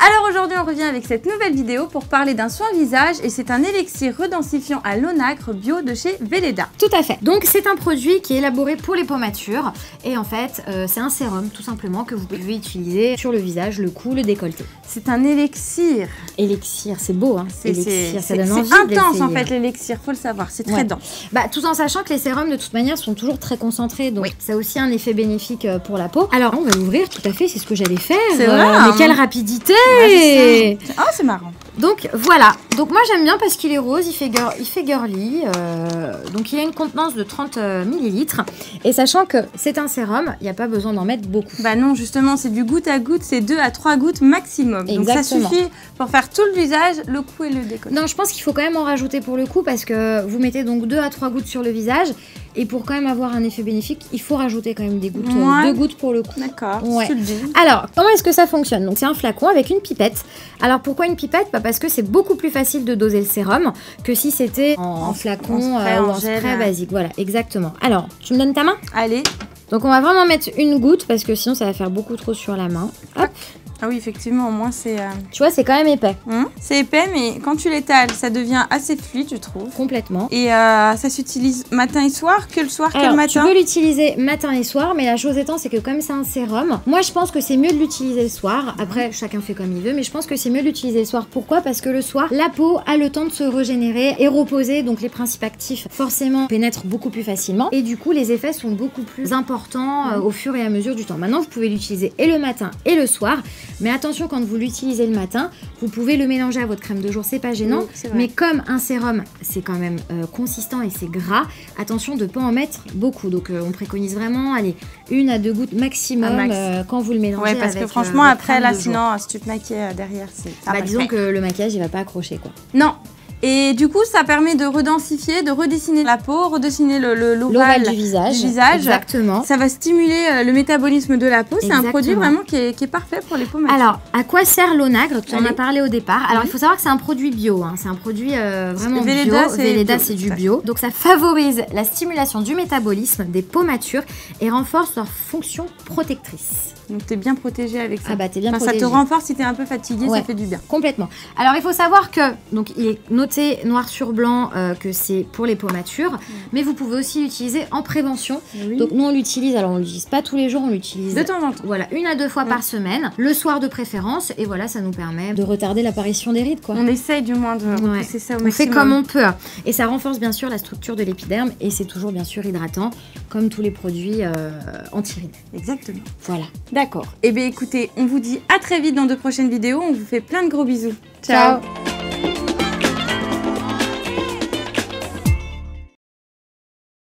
Alors aujourd'hui on revient avec cette nouvelle vidéo pour parler d'un soin visage et c'est un élixir redensifiant à l'onagre bio de chez Velleda. Tout à fait. Donc c'est un produit qui est élaboré pour les peaux matures et en fait c'est un sérum tout simplement que vous pouvez utiliser sur le visage, le cou, le décolleté. C'est un élixir. Élixir, c'est beau hein. C'est intense en fait l'élixir, faut le savoir, c'est très dense. Bah tout en sachant que les sérums de toute manière sont toujours très concentrés donc ça a aussi un effet bénéfique pour la peau. Alors on va l'ouvrir, tout à fait, c'est ce que j'allais faire. C'est vrai. Mais quelle rapidité! Oh c'est marrant. Donc voilà, donc moi j'aime bien parce qu'il est rose, il fait girly, donc il a une contenance de 30 ml et sachant que c'est un sérum, il n'y a pas besoin d'en mettre beaucoup. Bah non justement c'est du goutte à goutte, c'est 2 à 3 gouttes maximum. Exactement. Donc ça suffit pour faire tout le visage, le cou et le décolleté. Non je pense qu'il faut quand même en rajouter pour le cou parce que vous mettez donc 2 à 3 gouttes sur le visage et pour quand même avoir un effet bénéfique, il faut rajouter quand même des gouttes, 2 gouttes pour le cou. D'accord, Alors, comment est-ce que ça fonctionne? Donc c'est un flacon avec une pipette. Alors pourquoi une pipette? Parce que c'est beaucoup plus facile de doser le sérum que si c'était en flacon ou en spray basique. Voilà, exactement. Alors, tu me donnes ta main? Allez. Donc on va vraiment mettre une goutte parce que sinon ça va faire beaucoup trop sur la main. Hop. Ah oui, effectivement, au moins c'est... Tu vois, c'est quand même épais. C'est épais, mais quand tu l'étales, ça devient assez fluide, je trouve. Complètement. Et ça s'utilise matin et soir, que le soir, que le matin? Tu peux l'utiliser matin et soir, mais la chose étant, c'est que comme c'est un sérum, moi je pense que c'est mieux de l'utiliser le soir. Après, chacun fait comme il veut, mais je pense que c'est mieux de l'utiliser le soir. Pourquoi? Parce que le soir, la peau a le temps de se régénérer et reposer, donc les principes actifs forcément pénètrent beaucoup plus facilement. Et du coup, les effets sont beaucoup plus importants au fur et à mesure du temps. Maintenant, vous pouvez l'utiliser et le matin et le soir. Mais attention, quand vous l'utilisez le matin, vous pouvez le mélanger à votre crème de jour, c'est pas gênant. Oui, mais comme un sérum, c'est quand même consistant et c'est gras, attention de ne pas en mettre beaucoup. Donc on préconise vraiment, allez, 1 à 2 gouttes maximum quand vous le mélangez. Ouais, parce que franchement, après là, sinon, si tu te maquilles derrière, c'est... Bah disons que le maquillage, il va pas accrocher quoi. Non. Et du coup, ça permet de redensifier, de redessiner la peau, redessiner l'ovale du visage. Exactement. Ça va stimuler le métabolisme de la peau. C'est un produit vraiment qui est parfait pour les peaux matures. Alors, à quoi sert l'onagre? Tu en as parlé au départ. Alors, il faut savoir que c'est un produit bio. C'est un produit vraiment bio. Velleda, c'est du bio. Donc, ça favorise la stimulation du métabolisme des peaux matures et renforce leur fonction protectrice. Donc t'es bien protégé avec ça. Ah bah t'es bien protégé. Ça te renforce si t'es un peu fatigué, ça fait du bien. Complètement. Alors il faut savoir que donc il est noté noir sur blanc que c'est pour les peaux matures, mais vous pouvez aussi l'utiliser en prévention. Donc nous on l'utilise, alors on l'utilise pas tous les jours, on l'utilise de temps en temps. Voilà, 1 à 2 fois par semaine, le soir de préférence, et voilà ça nous permet de retarder l'apparition des rides quoi. On essaye du moins de repousser ça au maximum. On fait comme on peut et ça renforce bien sûr la structure de l'épiderme et c'est toujours bien sûr hydratant comme tous les produits anti-rides. Exactement. Voilà. D'accord. Eh bien écoutez, on vous dit à très vite dans de prochaines vidéos. On vous fait plein de gros bisous. Ciao.